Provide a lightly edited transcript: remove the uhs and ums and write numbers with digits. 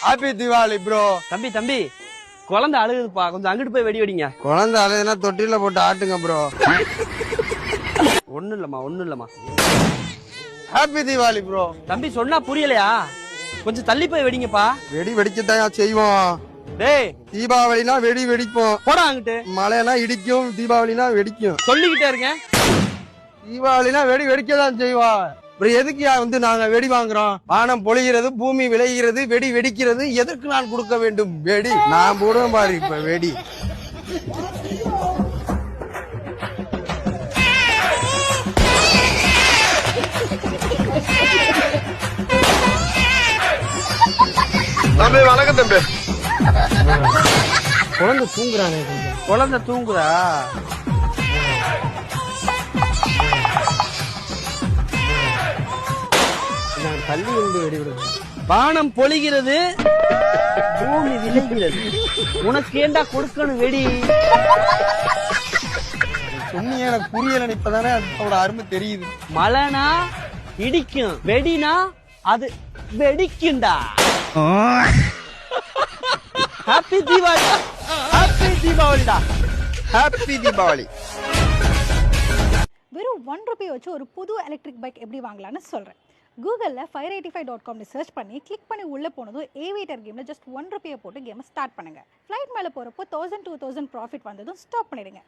Happy Deepavali bro. தம்பி தம்பி குழந்தை அழுகுதுப்பா, கொஞ்சம் அங்கிட்டு போய் வெடி வெடிங்க. குழந்தை அழுதுனா தொட்டில போட்டு ஆட்டுங்க ப்ரோ. ஒண்ணும் இல்லம்மா. Happy Deepavali bro. தம்பி சொன்னா புரியலையா? கொஞ்சம் தள்ளி போய் வெடிங்கப்பா. வெடி வெடிக்கத்தான் செய்வோம். டேய் தீபாவளினா வெடி வெடிப்போம். போடா அங்கிட்டு. மழைனா இடிக்கும், தீபாவளினா வெடிக்கும். சொல்லிக்கிட்டே இருங்க. தீபாவளினா வெடி வெடிக்கதான் செய்வோம். அப்புறம் எதுக்கு வந்து நாங்க வெடி வாங்குறோம்? வானம் பொழிகிறது, பூமி விளைகிறது, வெடி வெடிக்கிறது. எதற்கு நான் கொடுக்க வேண்டும் வெடி? நான் போடுவேன் பாரு இப்ப வெடி. தம்பி வணக்கம் தம்பி. குழந்தை தூங்குறானே. குழந்தை தூங்குதா? தள்ளி இருந்து வெடி விடுது. வானம் பொழிகிறது, பூமி விளைகிறது. உனக்கு ஏண்டா கொடுக்கணும் வெடி? சொன்னீங்க எனக்கு புரியல. இப்பதானே அதோட அருமை தெரியுது. மழைனா இடிக்கும், வெடினா அது வெடிக்கும்டா. ஹாப்பி தீபாவளி. ஹாப்பி தீபாவளிடா. ஹாப்பி தீபாவளி. வெறும் ₹1 வச்சு ஒரு புது எலக்ட்ரிக் பைக் எப்படி வாங்கலாம்னு சொல்கிறேன். கூகுளில் 585.com சர்ச் பண்ணி கிளிக் பண்ணி உள்ளே போனதும் ஏவியேட்டர் கேமில் ஜஸ்ட் ₹1 போட்டு கேமை ஸ்டார்ட் பண்ணுங்கள். ஃப்ளைட் மேலே போகிறப்போ 1000-2000 ப்ராஃபிட் வந்ததும் ஸ்டாப் பண்ணிடுங்க.